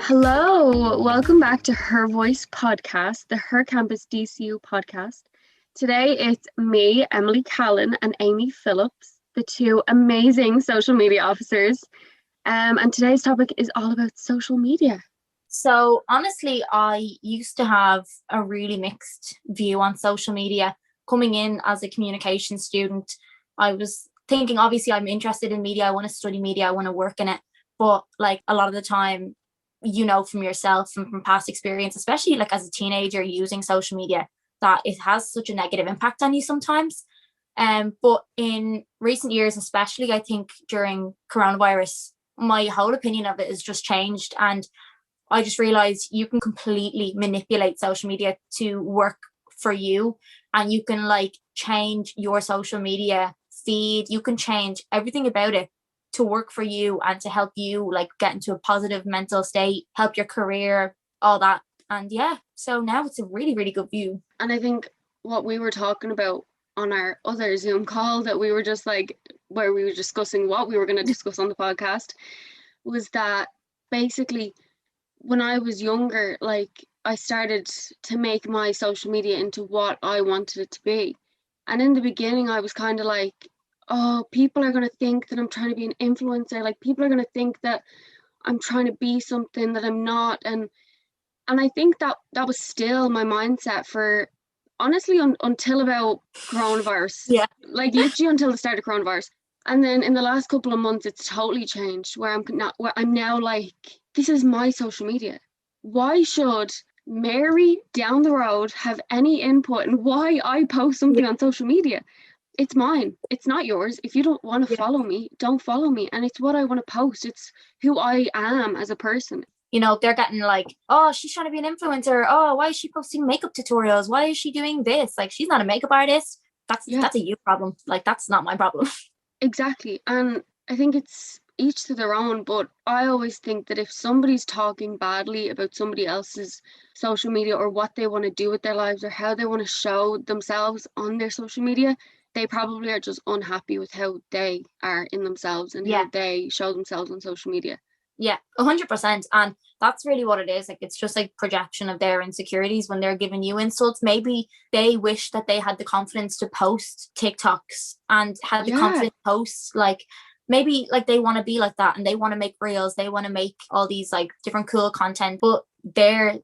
Hello, welcome back to HerVoice podcast, the HerCampus DCU podcast. Today it's me, Emily Callan, and Amy Phillips, the two amazing social media officers. And today's topic is all about social media. So honestly, I used to have a really mixed view on social media. Coming in as a communication student, I was thinking, obviously, I'm interested in media. I want to study media. I want to work in it. But like a lot of the time, you know, from yourself and from past experience, especially like as a teenager using social media, that it has such a negative impact on you sometimes. But in recent years, especially, I think during coronavirus, my whole opinion of it has just changed. And I just realized you can completely manipulate social media to work for you, and you can like change your social media feed. You can change everything about it to work for you and to help you like get into a positive mental state, help your career, all that. And yeah, so now it's a really, really good view. And I think what we were talking about on our other Zoom call that we were just like, where we were discussing what we were going to discuss on the podcast, was that basically when I was younger, like I started to make my social media into what I wanted it to be. And in the beginning, I was kind of like, oh, people are going to think that I'm trying to be an influencer. Like people are going to think that I'm trying to be something that I'm not. And I think that was still my mindset for honestly until about coronavirus. Yeah. Like literally until the start of coronavirus. And then in the last couple of months, it's totally changed where I'm now like, this is my social media. Why should Mary down the road have any input in why I post something on social media? It's mine. It's not yours. If you don't want to follow me, don't follow me. And it's what I want to post. It's who I am as a person. You know, they're getting like, oh, she's trying to be an influencer. Oh, why is she posting makeup tutorials? Why is she doing this? Like, she's not a makeup artist. That's a you problem. Like, that's not my problem. Exactly. And I think it's each to their own, but I always think that if somebody's talking badly about somebody else's social media or what they want to do with their lives or how they want to show themselves on their social media, they probably are just unhappy with how they are in themselves and how they show themselves on social media. Yeah, 100%. And that's really what it is. Like, it's just like projection of their insecurities when they're giving you insults. Maybe they wish that they had the confidence to post TikToks and had the confidence to post, like, maybe like they want to be like that and they want to make reels. They want to make all these like different cool content, but they're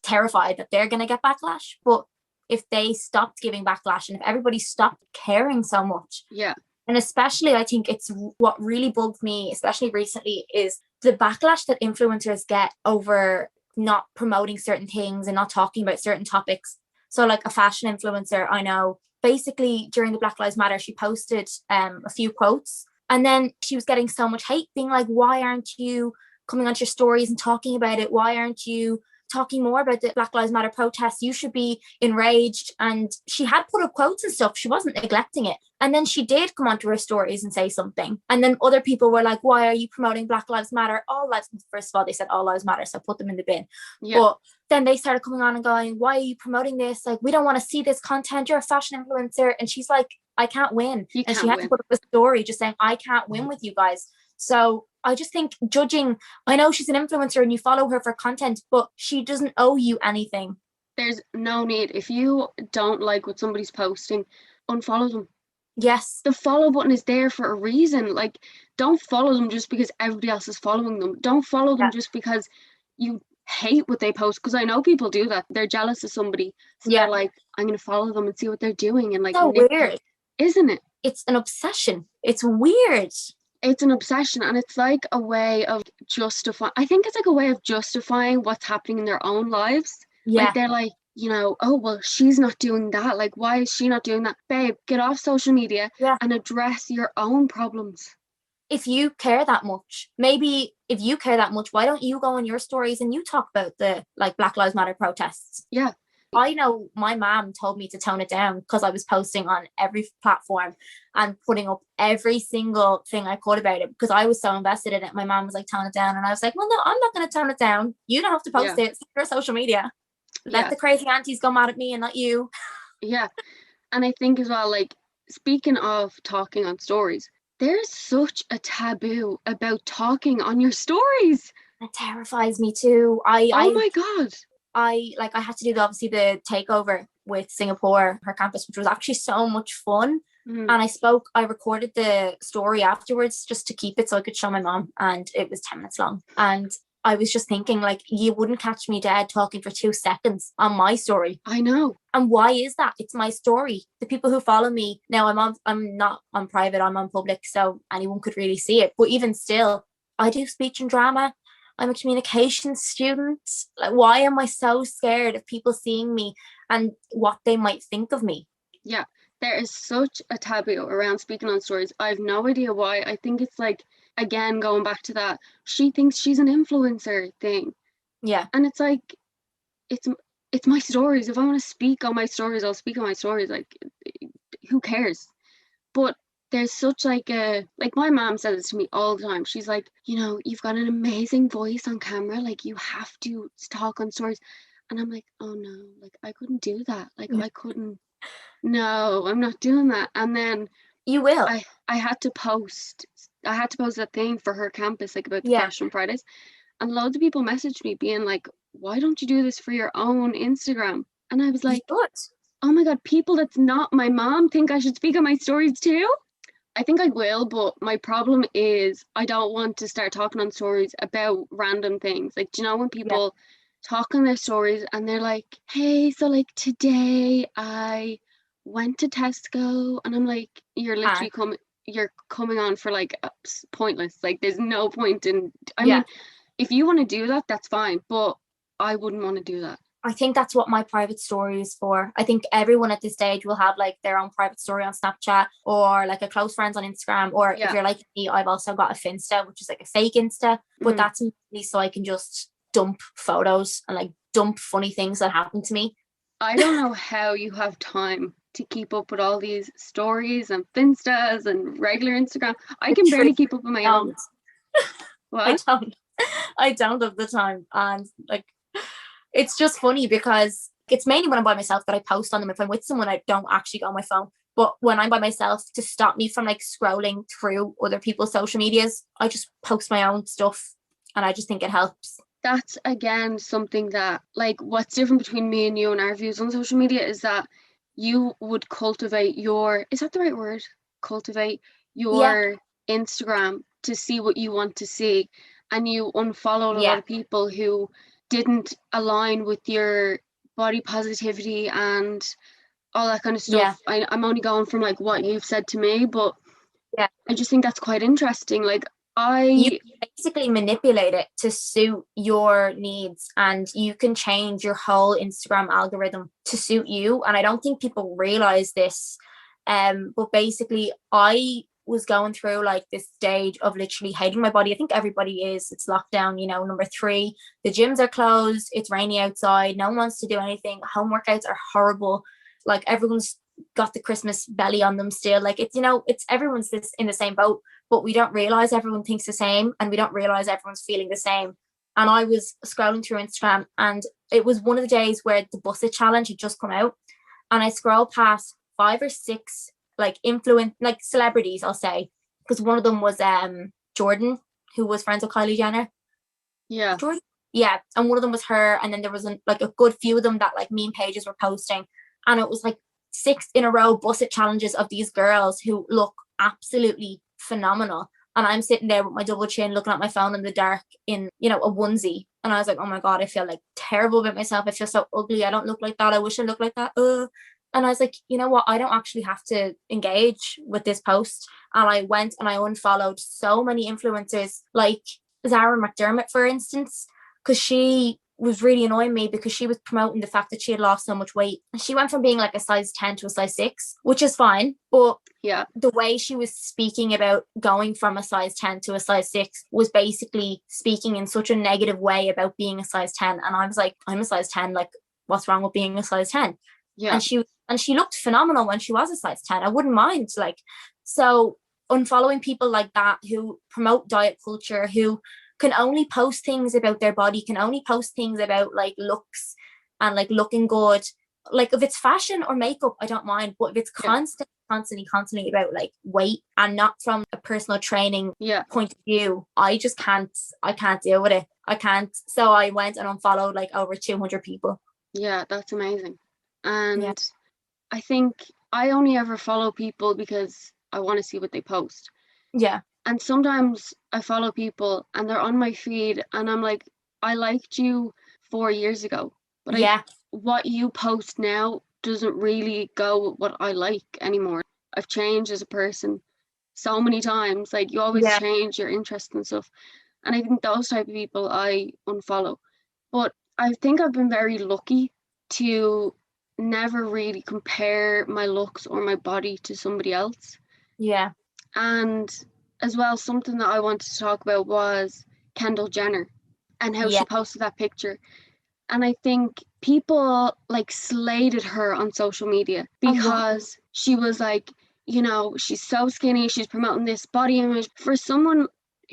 terrified that they're going to get backlash. But if they stopped giving backlash and if everybody stopped caring so much. Yeah. And especially, I think it's what really bugged me, especially recently, is the backlash that influencers get over not promoting certain things and not talking about certain topics. So like a fashion influencer, I know, basically during the Black Lives Matter, she posted a few quotes and then she was getting so much hate being like, why aren't you coming onto your stories and talking about it? Why aren't you talking more about the Black Lives Matter protests? You should be enraged. And she had put up quotes and stuff. She wasn't neglecting it. And then she did come onto her stories and say something. And then other people were like, why are you promoting Black Lives Matter? All lives, first of all, they said all lives matter. So put them in the bin. Yeah. But then they started coming on and going, why are you promoting this? Like, we don't want to see this content. You're a fashion influencer. And she's like, I can't win. And she had to put up a story just saying, I can't win with you guys. So I just think judging, I know she's an influencer and you follow her for content, but she doesn't owe you anything. There's no need. If you don't like what somebody's posting, unfollow them. Yes. The follow button is there for a reason. Like, don't follow them just because everybody else is following them. Don't follow them just because you hate what they post. Because I know people do that. They're jealous of somebody. So they're like, I'm going to follow them and see what they're doing. And like, so weird. Isn't it? It's an obsession. It's weird. It's an obsession, and it's like a way of justifying. I think it's like a way of justifying what's happening in their own lives. Yeah. Like they're like, you know, oh, well, she's not doing that. Like, why is she not doing that? Babe, get off social media and address your own problems. If you care that much, maybe if you care that much, why don't you go on your stories and you talk about the like Black Lives Matter protests? Yeah. I know my mom told me to tone it down because I was posting on every platform and putting up every single thing I could about it because I was so invested in it. My mom was like, tone it down. And I was like, well, no, I'm not going to tone it down. You don't have to post it. It's your social media. Let the crazy aunties go mad at me and not you. Yeah. And I think as well, like, speaking of talking on stories, there's such a taboo about talking on your stories. It terrifies me too. Oh my God. I had to do obviously the takeover with Singapore, HerCampus, which was actually so much fun. Mm. And I recorded the story afterwards just to keep it so I could show my mom, and it was 10 minutes long. And I was just thinking, like, you wouldn't catch me dead talking for 2 seconds on my story. I know. And why is that? It's my story. The people who follow me now, I'm not on private, I'm on public, so anyone could really see it. But even still, I do speech and drama. I'm a communication student. Like, why am I so scared of people seeing me and what they might think of me? Yeah, there is such a taboo around speaking on stories. I have no idea why. I think it's like, again, going back to that, she thinks she's an influencer thing. Yeah. And it's like, it's my stories. If I want to speak on my stories, I'll speak on my stories. Like, who cares? But there's such like my mom says it to me all the time. She's like, you've got an amazing voice on camera. Like, you have to talk on stories. And I'm like, oh no, like I couldn't do that. Like I couldn't. No, I'm not doing that. And then You will. I had to post that thing for HerCampus, like about the Yeah. Fashion Fridays. And loads of people messaged me being like, why don't you do this for your own Instagram? And I was like, oh my God, people that's not my mom think I should speak on my stories too? I think I will, but my problem is I don't want to start talking on stories about random things. Like, do you know when people talk on their stories and they're like, hey, so like today I went to Tesco, and I'm like, you're literally coming on for like pointless. Like, there's no point in, I mean, if you want to do that, that's fine, but I wouldn't want to do that. I think that's what my private story is for. I think everyone at this stage will have like their own private story on Snapchat or like a close friends on Instagram. Or if you're like me, I've also got a Finsta, which is like a fake Insta, but that's me so I can just dump photos and like dump funny things that happen to me. I don't know how you have time to keep up with all these stories and Finstas and regular Instagram. I can barely keep up with my own. What? I don't have the time. And like, it's just funny because it's mainly when I'm by myself that I post on them. If I'm with someone, I don't actually go on my phone. But when I'm by myself, to stop me from like scrolling through other people's social medias, I just post my own stuff, and I just think it helps. That's again something that, like, what's different between me and you and our views on social media is that you would cultivate your, is that the right word? Cultivate your Instagram to see what you want to see, and you unfollowed a lot of people who didn't align with your body positivity and all that kind of stuff. I'm only going from like what you've said to me, but I just think that's quite interesting. Like, you basically manipulate it to suit your needs, and you can change your whole Instagram algorithm to suit you. And I don't think people realize this. But basically I was going through like this stage of literally hating my body. I think everybody is. It's lockdown, number 3. The gyms are closed. It's rainy outside. No one wants to do anything. Home workouts are horrible. Like, everyone's got the Christmas belly on them still. Like, it's, it's everyone's in the same boat, but we don't realize everyone thinks the same, and we don't realize everyone's feeling the same. And I was scrolling through Instagram, and it was one of the days where the Busset challenge had just come out, and I scrolled past 5 or 6 like celebrities, I'll say, because one of them was Jordan, who was friends with Kylie Jenner. Jordan. And one of them was her, and then there was like a good few of them that like meme pages were posting, and it was like 6 in a row Busset challenges of these girls who look absolutely phenomenal. And I'm sitting there with my double chin looking at my phone in the dark in a onesie, and I was like, oh my God, I feel like terrible about myself. I feel so ugly. I don't look like that. I wish I looked like that. And I was like, you know what? I don't actually have to engage with this post. And I went and I unfollowed so many influencers, like Zara McDermott, for instance, because she was really annoying me because she was promoting the fact that she had lost so much weight. And she went from being like a size 10 to a size 6, which is fine. But the way she was speaking about going from a size 10 to a size 6 was basically speaking in such a negative way about being a size 10. And I was like, I'm a size 10. Like, what's wrong with being a size 10? Yeah. And she looked phenomenal when she was a size 10. I wouldn't mind. Like, so unfollowing people like that who promote diet culture, who can only post things about their body, can only post things about like looks and like looking good. Like, if it's fashion or makeup, I don't mind. But if it's constantly about like weight and not from a personal training point of view, I can't deal with it. I can't. So I went and unfollowed like over 200 people. Yeah, that's amazing. Yeah. And I think I only ever follow people because I want to see what they post. Yeah. And sometimes I follow people and they're on my feed and I'm like, I liked you 4 years ago, but Yeah. what you post now doesn't really go with what I like anymore. I've changed as a person so many times. Like you always Yeah. change your interests and stuff. And I think those type of people I unfollow. But I think I've been very lucky to never really compare my looks or my body to somebody else. Yeah. And as well, something that I wanted to talk about was Kendall Jenner and how Yeah. she posted that picture. And I think people like slated her on social media because she was like, she's so skinny, she's promoting this body image. For someone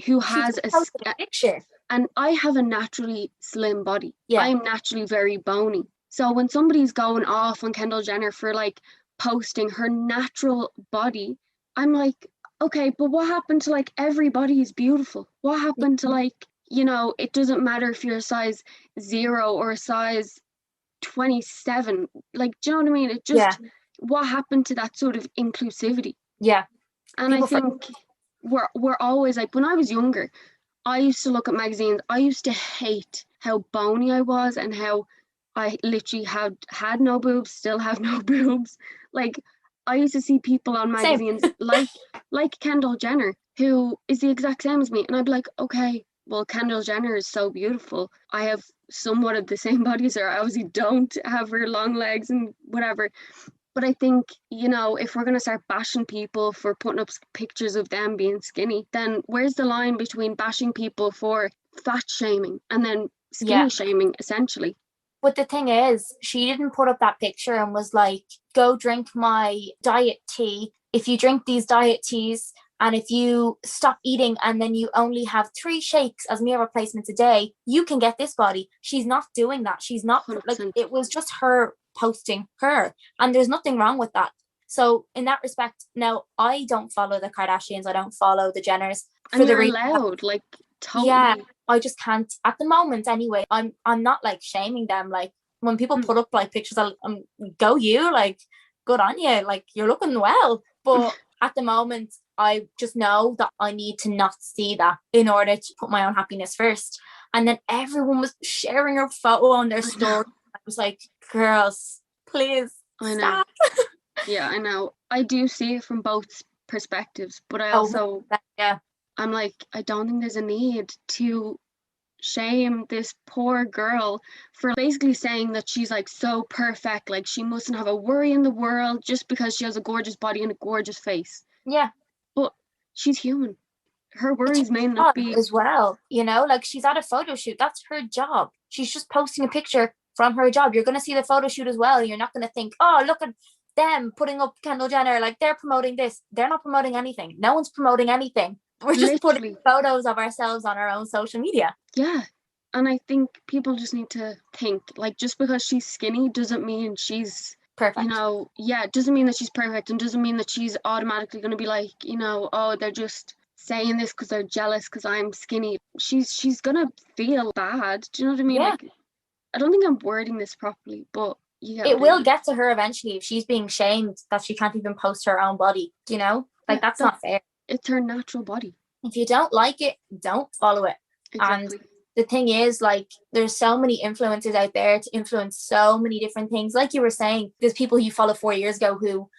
who She has just posted a picture. and I have a naturally slim body. Yeah. I'm naturally very bony. So when somebody's going off on Kendall Jenner for like posting her natural body, I'm like, okay, but what happened to like everybody is beautiful? What happened to like, it doesn't matter if you're a size 0 or a size 27. Like, do you know what I mean? It just, Yeah. what happened to that sort of inclusivity? Yeah. And I think we're always like, when I was younger, I used to look at magazines. I used to hate how bony I was and how I literally had no boobs, still have no boobs. Like I used to see people on Same. magazines like Kendall Jenner, who is the exact same as me, and I'd be like, okay, well, Kendall Jenner is so beautiful. I have somewhat of the same body as her. I obviously don't have her long legs and whatever. But I think, if we're going to start bashing people for putting up pictures of them being skinny, then where's the line between bashing people for fat shaming and then skinny shaming, essentially? But the thing is, she didn't put up that picture and was like, go drink my diet tea. If you drink these diet teas and if you stop eating and then you only have 3 shakes as meal replacements a day, you can get this body. She's not doing that. She's not 100%. like, it was just her posting her, and there's nothing wrong with that. So in that respect, now I don't follow the Kardashians, I don't follow the Jenners and you're allowed, like, totally. Yeah, I just can't at the moment anyway. I'm not like shaming them. Like when people put up like pictures, I'm go you, like good on you, like you're looking well. But at the moment, I just know that I need to not see that in order to put my own happiness first. And then everyone was sharing her photo on their story. I was like, girls, please stop. Yeah, I know. I do see it from both perspectives, but I also, I'm like, I don't think there's a need to shame this poor girl for basically saying that she's like so perfect, like she mustn't have a worry in the world just because she has a gorgeous body and a gorgeous face. Yeah. But she's human. Her worries may not be as well, like she's at a photo shoot. That's her job. She's just posting a picture from her job. You're going to see the photo shoot as well. You're not going to think, oh, look at them putting up Kendall Jenner, like they're promoting this. They're not promoting anything. No one's promoting anything. We're just putting photos of ourselves on our own social media. Yeah. And I think people just need to think, like, just because she's skinny doesn't mean she's perfect. It doesn't mean that she's perfect, and doesn't mean that she's automatically going to be like, oh, they're just saying this because they're jealous because I'm skinny. She's going to feel bad. Do you know what I mean? Yeah. Like, I don't think I'm wording this properly, but it will get to her eventually if she's being shamed that she can't even post her own body. Like that's not fair. It's her natural body. If you don't like it, don't follow it. Exactly. And the thing is, like, there's so many influencers out there to influence so many different things. Like you were saying, there's people you followed 4 years ago who,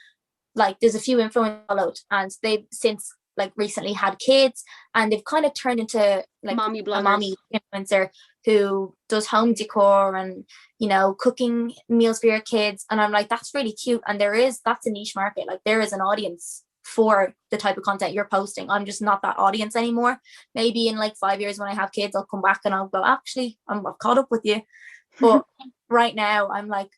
like, there's a few influencers followed, and they've since like recently had kids, and they've kind of turned into like mommy bloggers. A mommy influencer who does home decor and cooking meals for your kids. And I'm like, that's really cute, and that's a niche market. Like there is an audience for the type of content you're posting. I'm just not that audience anymore. Maybe in like 5 years when I have kids, I'll come back and I'll go, actually, I've caught up with you. But right now I'm like,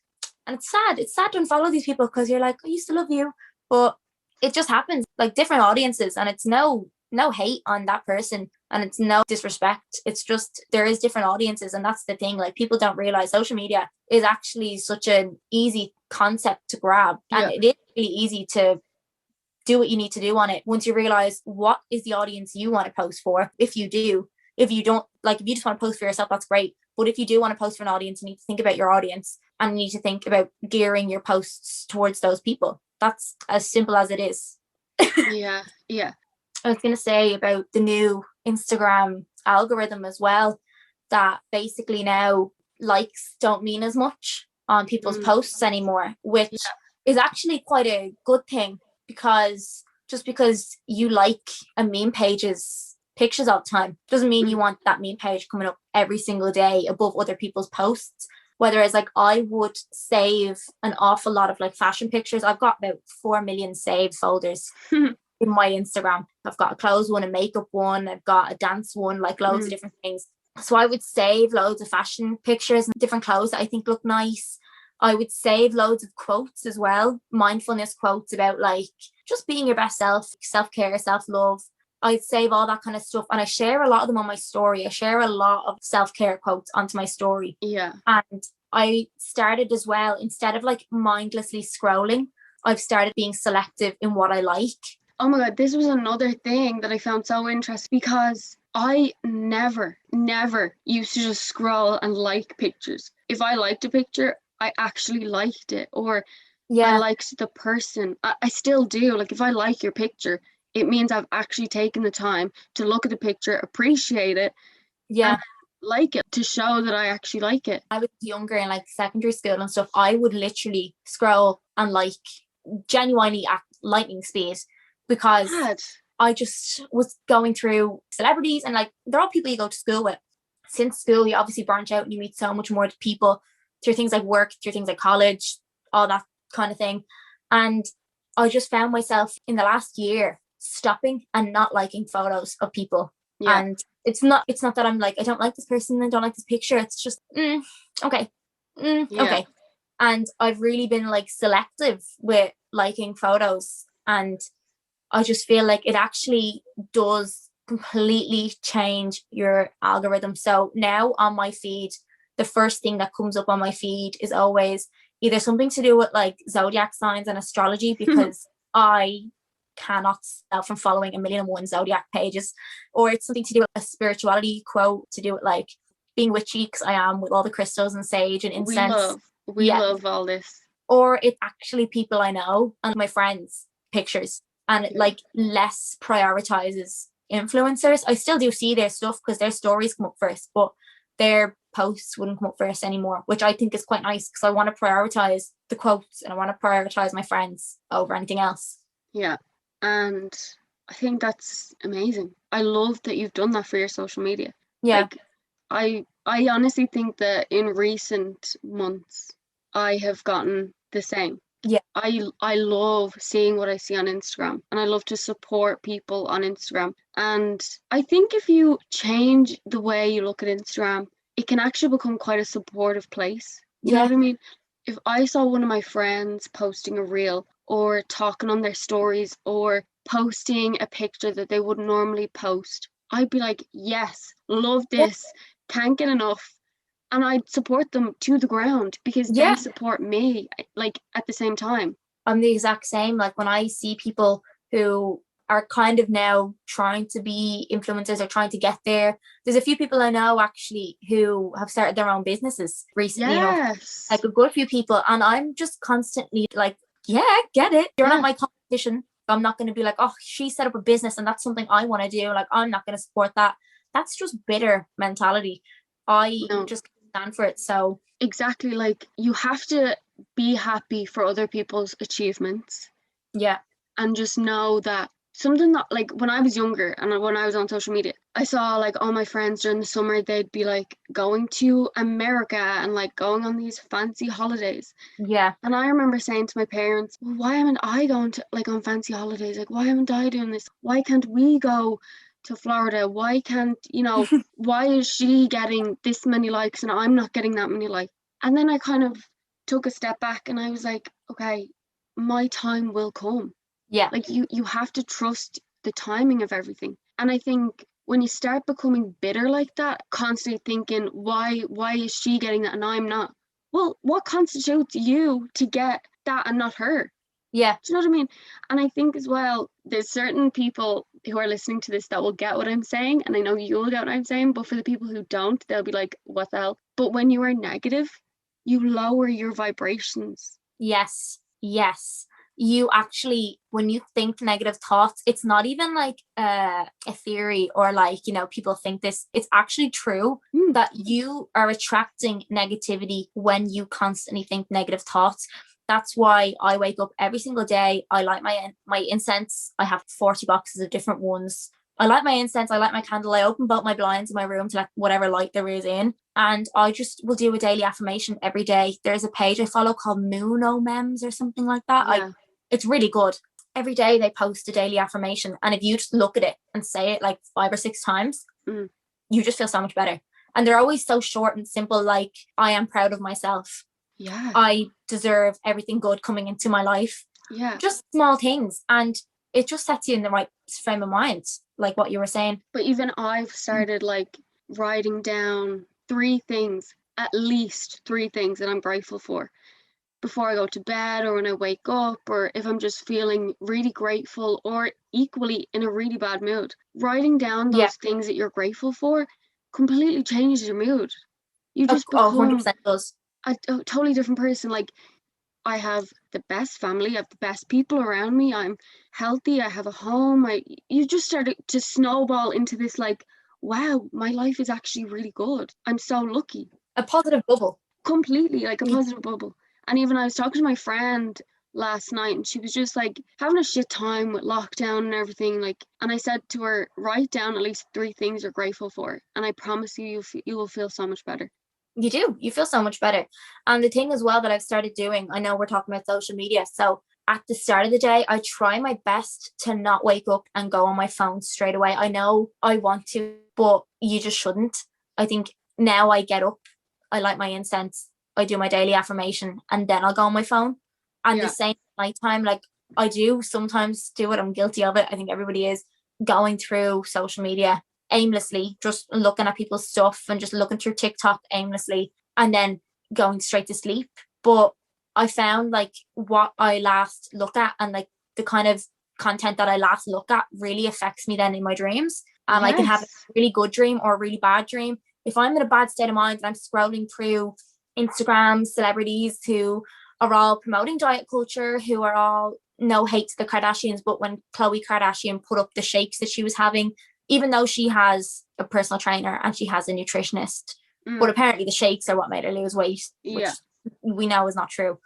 and it's sad to unfollow these people because you're like, I used to love you, but it just happens. Like different audiences, and it's no hate on that person, and it's no disrespect. It's just there is different audiences, and that's the thing. Like people don't realize social media is actually such an easy concept to grab, and it is really easy to do what you need to do on it once you realize what is the audience you want to post for. If you do, If you don't like, if you just want to post for yourself, that's great. But if you do want to post for an audience, you need to think about your audience and you need to think about gearing your posts towards those people. That's as simple as it is. Yeah. I was going to say about the new Instagram algorithm as well, that basically now likes don't mean as much on people's posts anymore, which is actually quite a good thing, because just because you like a meme page's pictures all the time doesn't mean you want that meme page coming up every single day above other people's posts. Whereas like I would save an awful lot of like fashion pictures. I've got about 4 million saved folders in my Instagram. I've got a clothes one, a makeup one, I've got a dance one, like loads of different things. So I would save loads of fashion pictures and different clothes that I think look nice. I would save loads of quotes as well, mindfulness quotes about like just being your best self, self-care, self-love. I'd save all that kind of stuff, and I share a lot of them on my story. I share a lot of self-care quotes onto my story. Yeah. And I started as well, instead of like mindlessly scrolling, I've started being selective in what I like. Oh my God, this was another thing that I found so interesting, because I never used to just scroll and like pictures. If I liked a picture, I actually liked it, or I liked the person. I still do. Like if I like your picture, it means I've actually taken the time to look at the picture, appreciate it, and like it, to show that I actually like it. I was younger in like secondary school and stuff. I would literally scroll and like genuinely at lightning speed, because I just was going through celebrities, and like they're all people you go to school with. Since school, you obviously branch out and you meet so much more people through things like work, through things like college, all that kind of thing. And I just found myself in the last year stopping and not liking photos of people. And it's not that I'm like, I don't like this person, I don't like this picture. It's just okay. And I've really been like selective with liking photos, and I just feel like it actually does completely change your algorithm. So now on my feed, the first thing that comes up on my feed is always either something to do with like zodiac signs and astrology, because I cannot stop from following 1,000,001 zodiac pages, or it's something to do with a spirituality quote to do with like being witchy, because I am, with all the crystals and sage and incense. We love all this. Or it's actually people I know and my friends' pictures, and it like less prioritizes influencers. I still do see their stuff because their stories come up first, but their posts wouldn't come up first anymore, which I think is quite nice, because I want to prioritize the quotes and I want to prioritize my friends over anything else. Yeah. And I think that's amazing. I love that you've done that for your social media. Yeah. Like, I honestly think that in recent months, I have gotten the same. Yeah. I love seeing what I see on Instagram, and I love to support people on Instagram. And I think if you change the way you look at Instagram, it can actually become quite a supportive place. You know what I mean? If I saw one of my friends posting a reel, or talking on their stories, or posting a picture that they wouldn't normally post, I'd be like, yes, love this, can't get enough. And I'd support them to the ground, because they support me like at the same time. I'm the exact same. Like when I see people who are kind of now trying to be influencers or trying to get there, there's a few people I know actually who have started their own businesses recently. Yes. Like a good few people. And I'm just constantly like, get it. You're not my competition. I'm not going to be like, oh, she set up a business and that's something I want to do. Like, I'm not going to support that. That's just bitter mentality. I just can't stand for it. So exactly, like you have to be happy for other people's achievements. Yeah. And just know that something that, like, when I was younger and when I was on social media, I saw like all my friends during the summer, they'd be like going to America and like going on these fancy holidays. Yeah. And I remember saying to my parents, well, why haven't I gone to like on fancy holidays? Like, why haven't I doing this? Why can't we go to Florida? Why can't, why is she getting this many likes and I'm not getting that many likes? And then I kind of took a step back and I was like, okay, my time will come. Yeah. Like you have to trust the timing of everything. And I think when you start becoming bitter like that, constantly thinking, why is she getting that and I'm not? Well, what constitutes you to get that and not her? Yeah. Do you know what I mean? And I think as well, there's certain people who are listening to this that will get what I'm saying, and I know you'll get what I'm saying, but for the people who don't, they'll be like, what the hell? But when you are negative, you lower your vibrations. Yes. You actually, when you think negative thoughts, it's not even like a theory or like, you know, people think this. It's actually true that you are attracting negativity when you constantly think negative thoughts. That's why I wake up every single day. I light my incense. I have 40 boxes of different ones. I light my incense, I light my candle, I open both my blinds in my room to let whatever light there is in. And I just will do a daily affirmation every day. There's a page I follow called Moono Mems or something like that. Yeah. It's really good. Every day they post a daily affirmation. And if you just look at it and say it like 5 or 6 times, you just feel so much better. And they're always so short and simple, like, I am proud of myself. Yeah. I deserve everything good coming into my life. Yeah. Just small things. And it just sets you in the right frame of mind, like what you were saying. But even I've started like writing down 3 things, at least 3 things that I'm grateful for before I go to bed, or when I wake up, or if I'm just feeling really grateful or equally in a really bad mood. Writing down those things that you're grateful for completely changes your mood. You just become 100% does. a totally different person. Like, I have the best family, I have the best people around me, I'm healthy, I have a home. You just start to snowball into this like, wow, my life is actually really good. I'm so lucky. A positive bubble. Completely, like a positive bubble. And even I was talking to my friend last night, and she was just like having a shit time with lockdown and everything. Like, and I said to her, write down at least 3 things you're grateful for, and I promise you, you will feel so much better. You do. You feel so much better. And the thing as well that I've started doing, I know we're talking about social media. So at the start of the day, I try my best to not wake up and go on my phone straight away. I know I want to, but you just shouldn't. I think now I get up, I light my incense, I do my daily affirmation, and then I'll go on my phone. And the same nighttime, like I do sometimes do it. I'm guilty of it. I think everybody is, going through social media aimlessly, just looking at people's stuff and just looking through TikTok aimlessly and then going straight to sleep. But I found like what I last look at and like the kind of content that I last look at really affects me then in my dreams. And I can have a really good dream or a really bad dream. If I'm in a bad state of mind and I'm scrolling through Instagram celebrities who are all promoting diet culture, who are all, no hate to the Kardashians, but when Khloe Kardashian put up the shakes that she was having, even though she has a personal trainer and she has a nutritionist, but apparently the shakes are what made her lose weight, which we know is not true.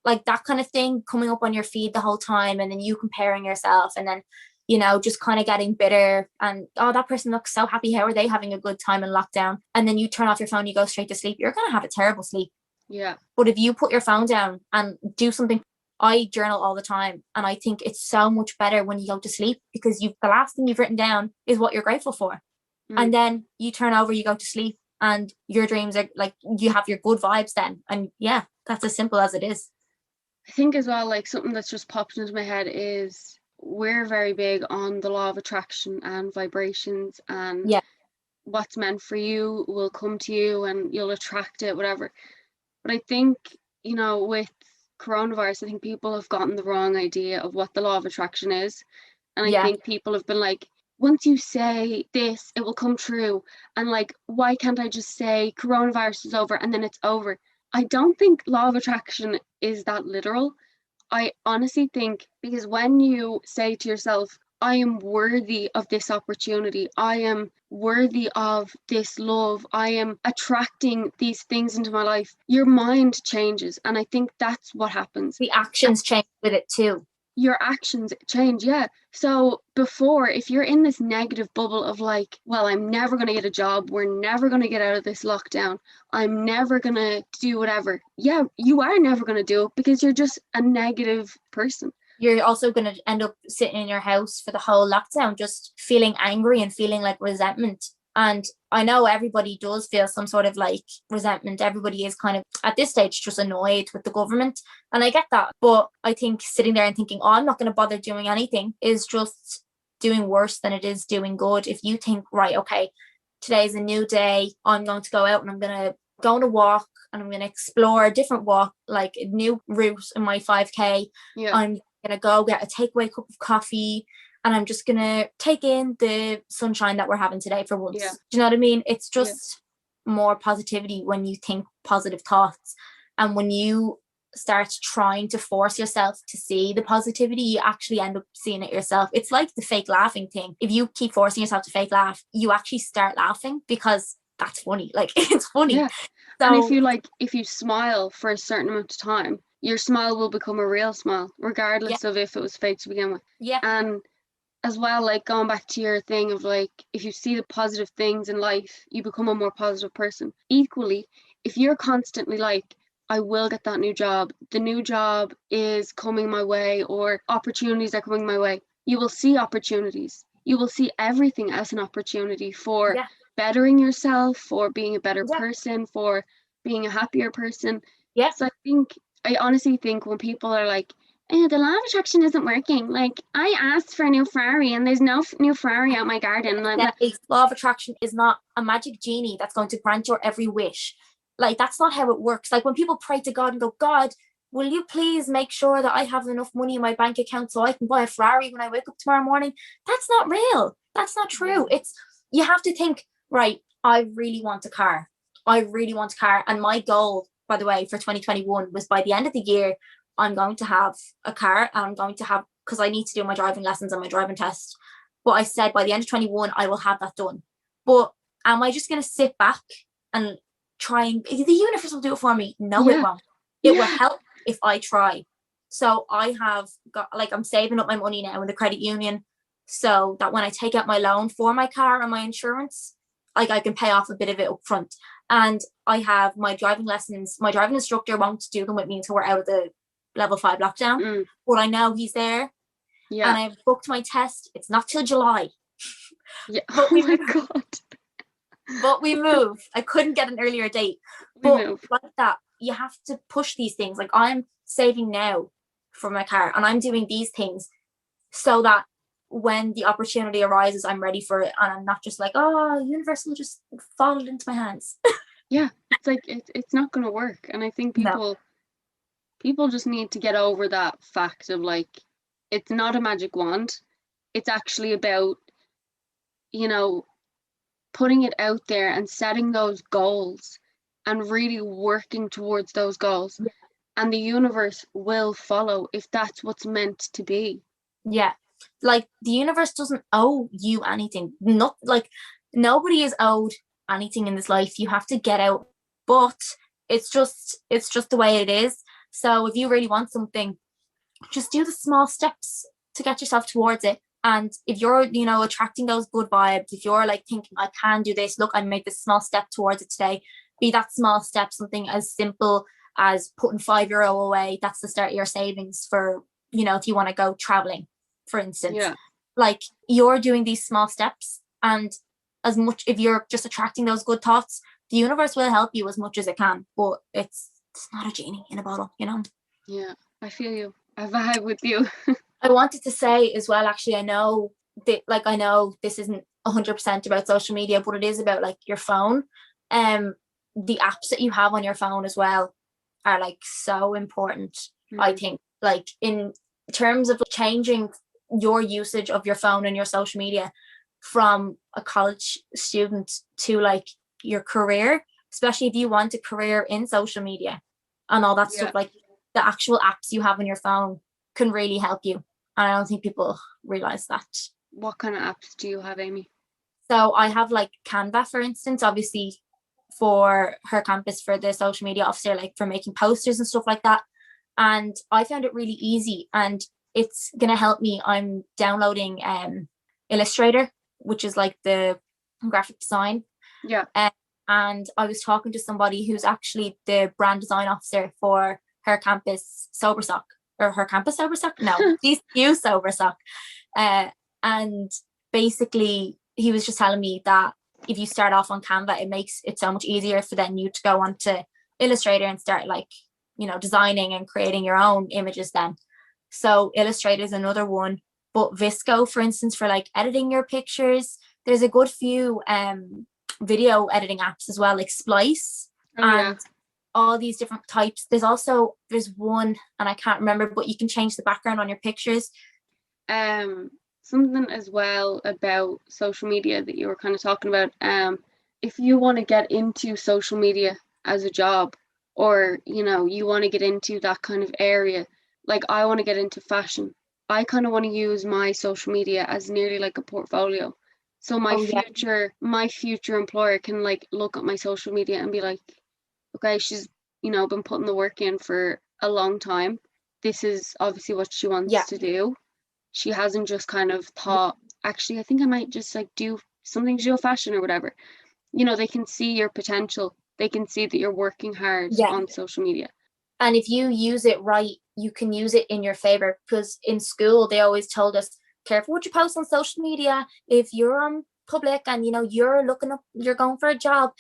Like that kind of thing coming up on your feed the whole time, and then you comparing yourself, and then, you know, just kind of getting bitter and, oh, that person looks so happy. How are they having a good time in lockdown? And then you turn off your phone, you go straight to sleep. You're going to have a terrible sleep. Yeah. But if you put your phone down and do something, I journal all the time, and I think it's so much better when you go to sleep, because the last thing you've written down is what you're grateful for. And then you turn over, you go to sleep, and your dreams are like, you have your good vibes then. And yeah, that's as simple as it is. I think as well, like something that's just popped into my head is we're very big on the law of attraction and vibrations, and what's meant for you will come to you and you'll attract it, whatever. But I think, you know, with coronavirus, I think people have gotten the wrong idea of what the law of attraction is. And I think people have been like, once you say this, it will come true. And like, why can't I just say coronavirus is over and then it's over? I don't think law of attraction is that literal. I honestly think, because when you say to yourself, I am worthy of this opportunity, I am worthy of this love, I am attracting these things into my life, your mind changes. And I think that's what happens. The actions change with it too. Your actions change, yeah. So before, if you're in this negative bubble of like, well, I'm never going to get a job, we're never going to get out of this lockdown, I'm never going to do whatever. Yeah, you are never going to do it, because you're just a negative person. You're also going to end up sitting in your house for the whole lockdown, just feeling angry and feeling like resentment. And I know everybody does feel some sort of like resentment. Everybody is kind of at this stage just annoyed with the government. And I get that. But I think sitting there and thinking, oh, I'm not going to bother doing anything is just doing worse than it is doing good. If you think, right, okay, today's a new day, I'm going to go out and I'm going to go on a walk and I'm going to explore a different walk, like a new route in my 5K. Yeah. I'm going to go get a takeaway cup of coffee. and I'm just gonna take in the sunshine that we're having today for once. Yeah. Do you know what I mean? It's just more positivity when you think positive thoughts, and when you start trying to force yourself to see the positivity, you actually end up seeing it yourself. It's like the fake laughing thing. If you keep forcing yourself to fake laugh, you actually start laughing because that's funny. Like, it's funny. Yeah. So, And if you smile for a certain amount of time, your smile will become a real smile, regardless of if it was fake to begin with. Yeah. And as well, like going back to your thing of like, if you see the positive things in life, you become a more positive person. Equally, if you're constantly like, I will get that new job, the new job is coming my way, or opportunities are coming my way, you will see opportunities. You will see everything as an opportunity for bettering yourself, for being a better person, for being a happier person. Yeah. So I honestly think when people are like, the law of attraction isn't working. Like, I asked for a new Ferrari and there's no new Ferrari out my garden. The law of attraction is not a magic genie that's going to grant your every wish. Like, that's not how it works. Like, when people pray to God and go, God, will you please make sure that I have enough money in my bank account so I can buy a Ferrari when I wake up tomorrow morning? That's not real. That's not true. You have to think, right, I really want a car. I really want a car. And my goal, by the way, for 2021 was by the end of the year, I'm going to have a car, and I'm going to have, because I need to do my driving lessons and my driving test. But I said by the end of 21, I will have that done. But am I just going to sit back and try and the universe will do it for me? No, it won't. It will help if I try. So I have got, like, I'm saving up my money now in the credit union so that when I take out my loan for my car and my insurance, like, I can pay off a bit of it up front. And I have my driving lessons. My driving instructor won't do them with me until we're out of the level 5 lockdown, but I know he's there. And I've booked my test. It's not till July. But oh my God. But we move. I couldn't get an earlier date. But like that, you have to push these things. Like, I'm saving now for my car, and I'm doing these things so that when the opportunity arises, I'm ready for it, and I'm not just like, oh, universe will just fall into my hands. It's like it's not gonna work. And I think people just need to get over that fact of like, it's not a magic wand. It's actually about, putting it out there and setting those goals and really working towards those goals. And the universe will follow if that's what's meant to be. Yeah. Like, the universe doesn't owe you anything. Not like, nobody is owed anything in this life. You have to get out. But it's just the way it is. So if you really want something, just do the small steps to get yourself towards it. And if you're, attracting those good vibes, if you're like thinking, I can do this, look, I made this small step towards it today, be that small step something as simple as putting €5 away. That's the start of your savings for, if you want to go traveling, for instance. Like, you're doing these small steps, and as much, if you're just attracting those good thoughts, the universe will help you as much as it can, but it's not a genie in a bottle, Yeah, I feel you. I vibe with you. I wanted to say as well, actually, I know this isn't 100% about social media, but it is about like your phone. The apps that you have on your phone as well are like so important. I think, like, in terms of changing your usage of your phone and your social media from a college student to like your career, especially if you want a career in social media and all that stuff, like the actual apps you have on your phone can really help you. And I don't think people realize that. What kind of apps do you have, Amy? So I have like Canva, for instance, obviously for HerCampus, for the social media officer, like for making posters and stuff like that. And I found it really easy, and it's going to help me. I'm downloading Illustrator, which is like the graphic design. And I was talking to somebody who's actually the brand design officer for HerCampus Sober Sock, or HerCampus Sober Sock? No, DCU Sober Sock. And basically, he was just telling me that if you start off on Canva, it makes it so much easier for then you to go onto Illustrator and start like, designing and creating your own images then. So Illustrator is another one. But Visco, for instance, for like editing your pictures, there's a good few video editing apps as well, like Splice and all these different types. There's one, and I can't remember, but you can change the background on your pictures. something as well about social media that you were kind of talking about. If you want to get into social media as a job, or you want to get into that kind of area, like I want to get into fashion. I kind of want to use my social media as nearly like a portfolio. So my Oh yeah, future employer can like look at my social media and be like, okay, she's, been putting the work in for a long time. This is obviously what she yeah, wants to do. She hasn't just kind of thought, actually, I think I might just like do something to do with fashion or whatever. They can see your potential. They can see that you're working hard yeah. on social media. And if you use it right, you can use it in your favor. Because in school, they always told us, careful what you post on social media. If you're on public and you're looking up, you're going for a job,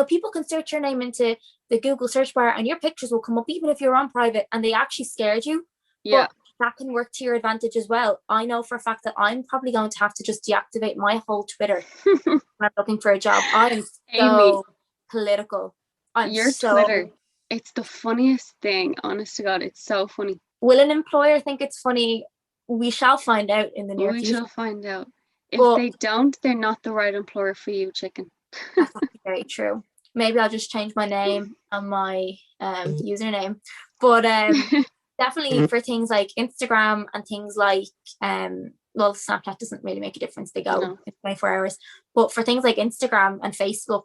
people can search your name into the Google search bar and your pictures will come up even if you're on private, and they actually scared you. Yeah. But that can work to your advantage as well. I know for a fact that I'm probably going to have to just deactivate my whole Twitter when I'm looking for a job. I am Amy, so political. I'm your so. Twitter, it's the funniest thing. Honest to God, it's so funny. Will an employer think it's funny? We shall find out in the near We future. shall find out. If But they don't, they're not the right employer for you, chicken. that's actually very true. Maybe I'll just change my name and my username. But definitely for things like Instagram and things like well, Snapchat doesn't really make a difference. They go in 24 hours. But for things like Instagram and Facebook,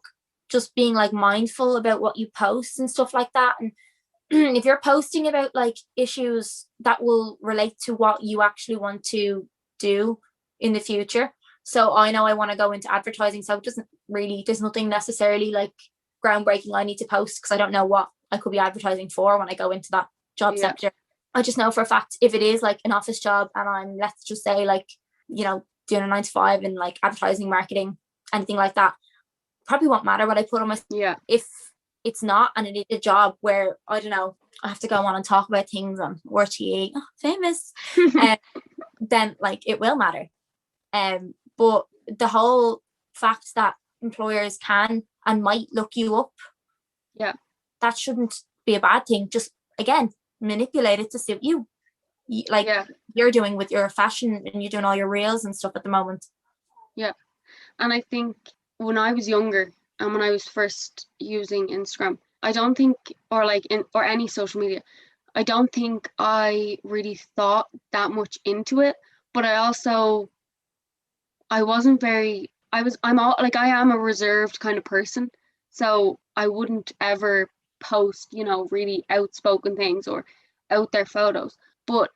just being like mindful about what you post and stuff like that. And if you're posting about like issues that will relate to what you actually want to do in the future. So I know I want to go into advertising, so it doesn't really, there's nothing necessarily like groundbreaking I need to post, because I don't know what I could be advertising for when I go into that job sector. I just know for a fact, if it is like an office job and I'm, let's just say, like, doing a 9 to 5 in like advertising, marketing, anything like that, probably won't matter what I put on my. If it's not, and it is a job where, I don't know, I have to go on and talk about things on RTE, famous, then like it will matter. But the whole fact that employers can and might look you up, that shouldn't be a bad thing. Just, again, manipulate it to suit you. Like you're doing with your fashion, and you're doing all your reels and stuff at the moment. Yeah. And I think when I was younger and when I was first using Instagram, I don't think, or any social media, I don't think I really thought that much into it. But I am a reserved kind of person. So I wouldn't ever post, really outspoken things or out there photos. But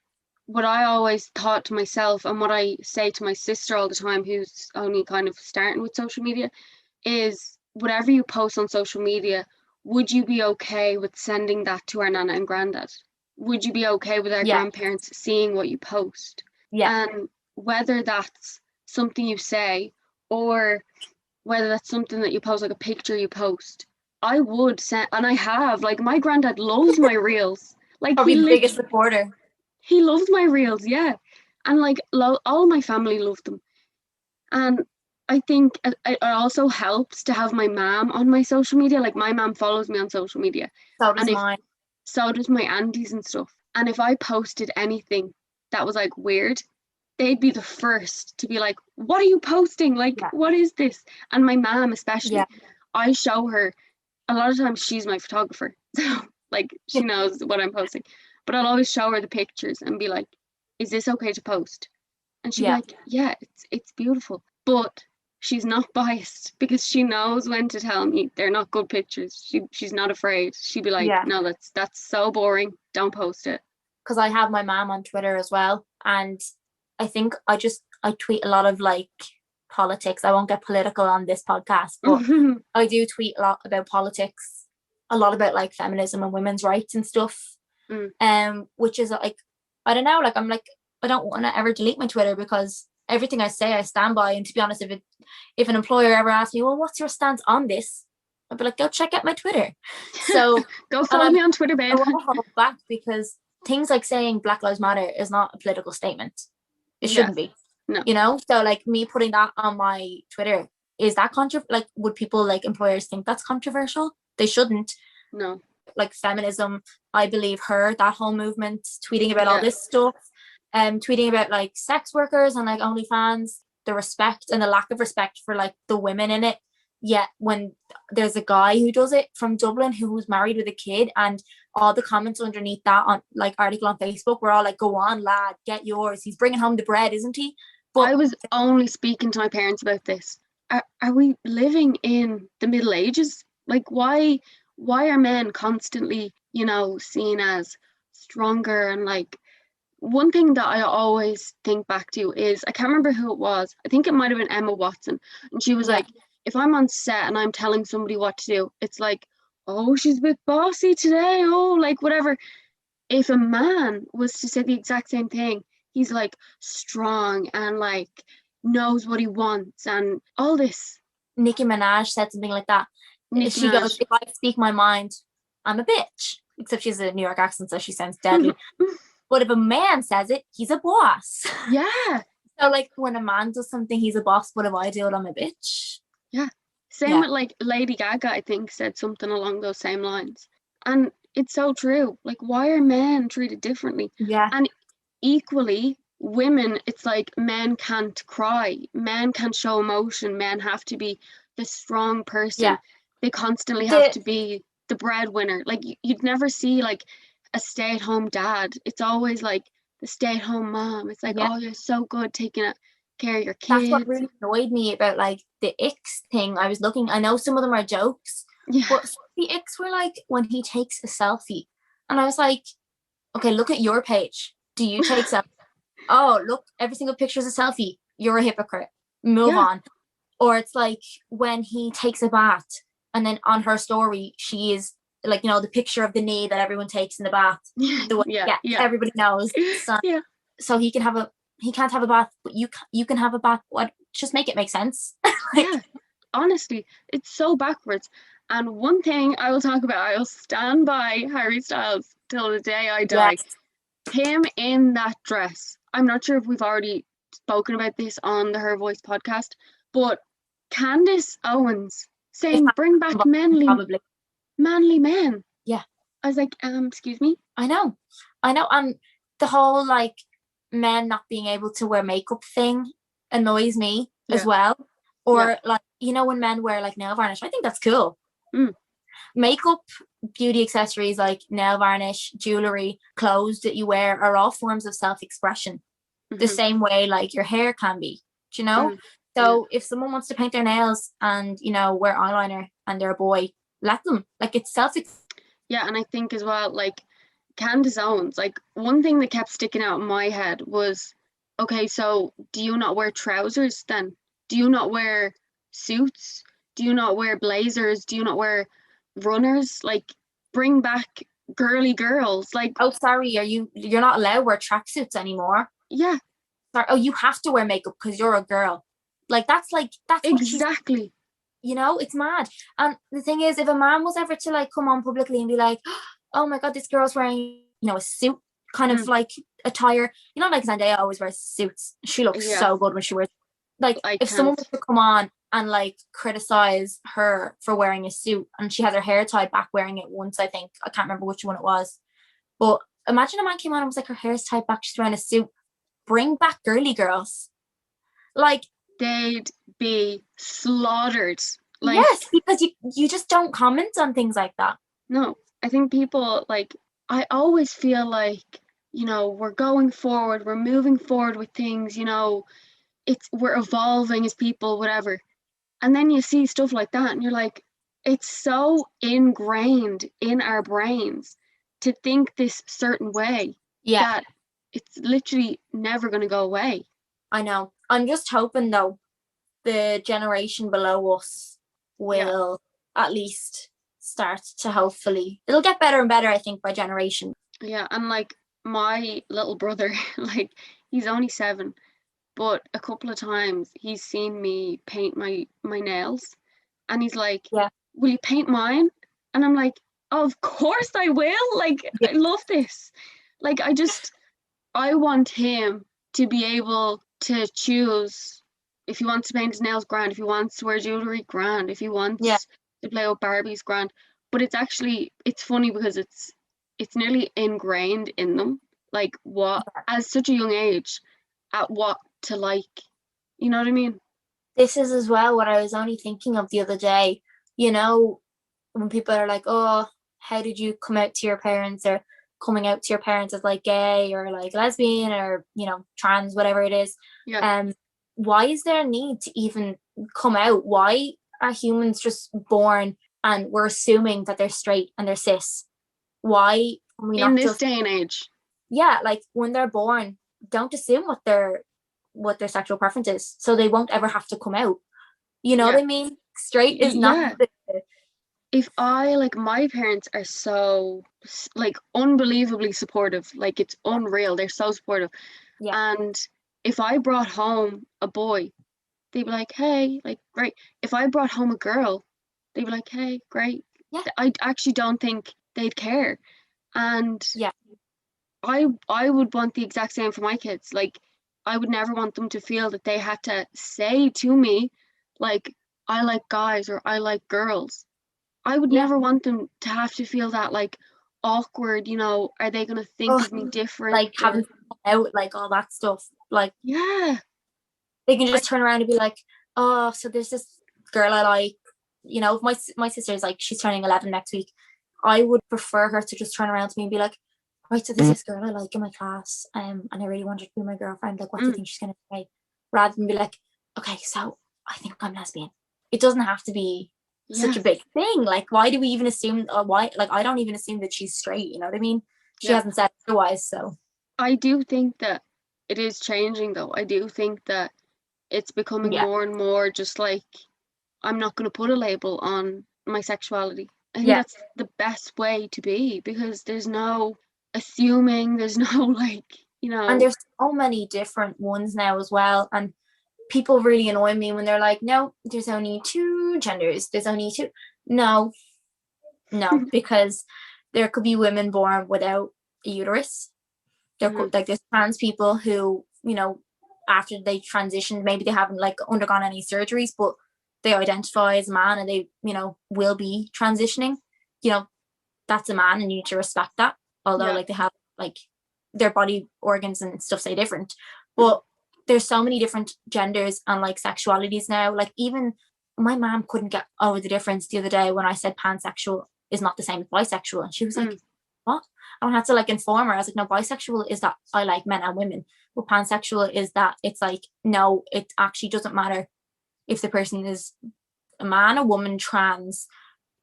what I always thought to myself, and what I say to my sister all the time, who's only kind of starting with social media, is whatever you post on social media, would you be okay with sending that to our nana and granddad? Would you be okay with our grandparents seeing what you post? And whether that's something you say or whether that's something that you post, like a picture you post, I would send, and I have, like, my granddad loves my reels. Like, probably the biggest supporter. He loves my reels, and like all my family loved them. And I think it also helps to have my mom on my social media. Like, my mom follows me on social media. So does mine. So does my aunties and stuff. And if I posted anything that was like weird, they'd be the first to be like, what are you posting? Like, what is this? And my mom especially, I show her, a lot of times she's my photographer. So like, she knows what I'm posting. But I'll always show her the pictures and be like, is this okay to post? And she'd be like, yeah, it's beautiful. But she's not biased, because she knows when to tell me they're not good pictures. She's not afraid. She'd be like, no, that's so boring. Don't post it. Because I have my mom on Twitter as well. And I think I tweet a lot of like politics. I won't get political on this podcast, but I do tweet a lot about politics, a lot about like feminism and women's rights and stuff. Which is like, I don't know, like I'm like, I don't want to ever delete my Twitter, because everything I say I stand by. And to be honest, if an employer ever asks me, well, what's your stance on this, I'd be like, go check out my Twitter. So go follow me on Twitter, babe. I won't hold back, because things like saying Black Lives Matter is not a political statement. It shouldn't be. No. So like me putting that on my Twitter, is that like, would people, like employers, think that's controversial? They shouldn't. No. Like feminism, I believe that whole movement, tweeting about all this stuff, tweeting about like sex workers and like OnlyFans, the respect and the lack of respect for like the women in it. Yet when there's a guy who does it from Dublin who's married with a kid, and all the comments underneath that on like article on Facebook were all like, go on lad, get yours, he's bringing home the bread, isn't he? But I was only speaking to my parents about this. Are we living in the Middle Ages? Like, why are men constantly, seen as stronger? And like, one thing that I always think back to is, I can't remember who it was. I think it might have been Emma Watson. And she was like, if I'm on set and I'm telling somebody what to do, it's like, oh, she's a bit bossy today. Oh, like whatever. If a man was to say the exact same thing, he's like strong and like knows what he wants and all this. Nicki Minaj said something like that. She goes, if I speak my mind, I'm a bitch. Except she has a New York accent, so she sounds deadly. But if a man says it, he's a boss. Yeah. So like when a man does something, he's a boss, but if I do it, I'm a bitch. Yeah. Same with like Lady Gaga, I think, said something along those same lines. And it's so true. Like, why are men treated differently? Yeah. And equally, women, it's like men can't cry, men can't show emotion, men have to be the strong person. Yeah. They constantly have to be the breadwinner. Like, you'd never see like a stay-at-home dad. It's always like the stay-at-home mom. It's like, oh, you're so good taking care of your kids. That's what really annoyed me about like the icks thing. I was looking, I know some of them are jokes, but the icks were like when he takes a selfie, and I was like, okay, look at your page. Do you take selfies? Oh, look, every single picture is a selfie. You're a hypocrite. Move on. Or it's like when he takes a bath, and then on her story, she is like, the picture of the knee that everyone takes in the bath. Everybody knows. So he can't have a bath, but you can have a bath. What? Just make it make sense. Honestly, it's so backwards. And one thing I will talk about, I will stand by Harry Styles till the day I die. Yes. Him in that dress. I'm not sure if we've already spoken about this on the Her Voice podcast, but Candace Owens saying, bring back manly men. Yeah. I was like, excuse me? I know. And the whole like men not being able to wear makeup thing annoys me as well. Or like, when men wear like nail varnish, I think that's cool. Makeup, beauty accessories like nail varnish, jewelry, clothes that you wear are all forms of self-expression. The same way like your hair can be, So if someone wants to paint their nails and, wear eyeliner and they're a boy, let them. Like, it's Yeah, and I think as well, like, Candace Owens, like, one thing that kept sticking out in my head was, okay, so do you not wear trousers then? Do you not wear suits? Do you not wear blazers? Do you not wear runners? Like, bring back girly girls. Like, oh, sorry, you're not allowed to wear tracksuits anymore? Yeah. Sorry, oh, you have to wear makeup because you're a girl. Like, that's exactly. It's mad. And the thing is, if a man was ever to like come on publicly and be like, oh my god, this girl's wearing, a suit kind of like attire, like Zendaya always wears suits. She looks so good when she wears, like, if someone was to come on and like criticize her for wearing a suit, and she has her hair tied back wearing it once, I think, I can't remember which one it was, but imagine a man came on and was like, her hair's tied back, she's wearing a suit. Bring back girly girls. Like, they'd be slaughtered. Like, yes, because you just don't comment on things like that. No, I think people, like, I always feel like, we're going forward, we're moving forward with things, we're evolving as people, whatever. And then you see stuff like that and you're like, it's so ingrained in our brains to think this certain way that it's literally never going to go away. I know. I'm just hoping, though, the generation below us will at least start to hopefully... It'll get better and better, I think, by generation. Yeah, and, like, my little brother, like, he's only 7, but a couple of times he's seen me paint my nails, and he's like, will you paint mine? And I'm like, of course I will. Like, I love this. Like, I want him to be able to choose if he wants to paint his nails, grand. If he wants to wear jewelry, grand. If he wants to play with Barbies, grand. But it's funny because it's nearly ingrained in them. like what, as such a young age, at what to like, you know what I mean? This is as well what I was only thinking of the other day. You know, when people are like, oh, how did you come out to your parents, or coming out to your parents as like gay or like lesbian or, you know, trans, whatever it is. Yeah. Why is there a need to even come out? Why are humans just born and we're assuming that they're straight and they're cis? Why can we In not this just, day and age. yeah, like when they're born, don't assume what their sexual preference is, so they won't ever have to come out. You know Yeah. what I mean? Straight is not Yeah. If I, like, my parents are so, like, unbelievably supportive. Like, it's unreal. They're so supportive. Yeah. And if I brought home a boy, they'd be like, hey, like, great. If I brought home a girl, they'd be like, hey, great. Yeah. I actually don't think they'd care. And Yeah. I would want the exact same for my kids. Like, I would never want them to feel that they had to say to me, like, I like guys or I like girls. I would Yeah. never want them to have to feel that, like, awkward, you know, are they going to think of me different? Like having to come out, like all that stuff. Like, Yeah. they can just turn around and be like, oh, so there's this girl I like. You know, if my sister's like, she's turning 11 next week, I would prefer her to just turn around to me and be like, right, so there's this girl I like in my class, and I really want her to be my girlfriend. Like, what do you think she's gonna say? Rather than be like, okay, so I think I'm lesbian. It doesn't have to be such a big thing. Like, why do we even assume? Why? Like, I don't even assume that she's straight. You know what I mean? She hasn't said otherwise. So I do think that it is changing, though. I do think that it's becoming more and more just like, I'm not going to put a label on my sexuality. I think that's the best way to be, because there's no assuming, there's no, like, you know. And there's so many different ones now as well. And people really annoy me when they're like, no, there's only 2 genders. There's only 2. No, because there could be women born without a uterus. There could, like, there's trans people who, you know, after they transitioned, maybe they haven't like undergone any surgeries, but they identify as a man and they, you know, will be transitioning. You know, that's a man and you need to respect that. Although like they have like their body organs and stuff say different. But there's so many different genders and like sexualities now. Like, even my mom couldn't get over the difference the other day when I said pansexual is not the same as bisexual. And she was like, what? And I had to like inform her. I was like, no, bisexual is that I like men and women. But pansexual is that it's like, no, it actually doesn't matter if the person is a man, a woman, trans.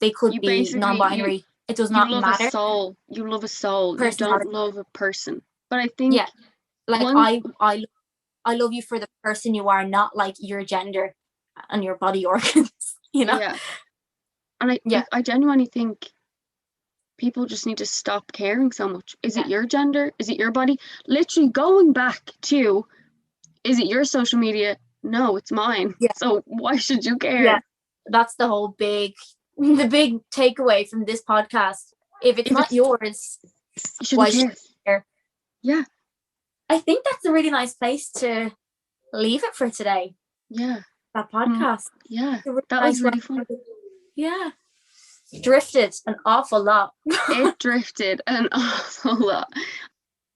They could be non-binary. It does not matter. A soul. You love a soul. You don't love a person. But I think, like, I love you for the person you are, not like your gender and your body organs. You know. Yeah. And I genuinely think people just need to stop caring so much. Is it your gender? Is it your body? Literally going back to, is it your social media? No, it's mine. Yeah. So why should you care? Yeah. That's the big takeaway from this podcast. If it's not yours, you shouldn't care. Yeah. I think that's a really nice place to leave it for today. Yeah. That podcast. Yeah. That was really fun. Yeah. Drifted an awful lot. It drifted an awful lot.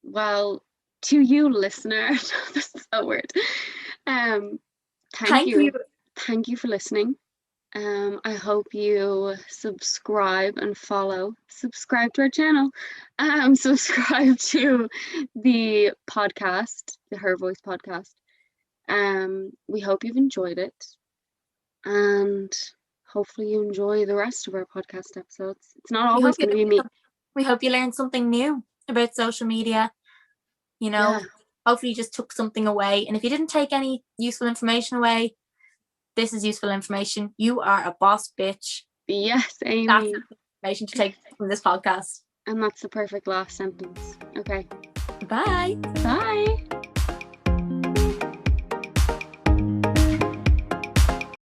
Well, to you, listener, this is so weird. Thank you. Thank you for listening. I hope you subscribe and follow. Subscribe to our channel. Subscribe to the podcast, the HerVoice podcast. We hope you've enjoyed it, and hopefully you enjoy the rest of our podcast episodes. It's not always going to be me. We hope you learned something new about social media. You know, hopefully you just took something away. And if you didn't take any useful information away, this is useful information. You are a boss bitch. Yes, Amy. That's information to take from this podcast. And that's the perfect last sentence. Okay. Bye. Bye.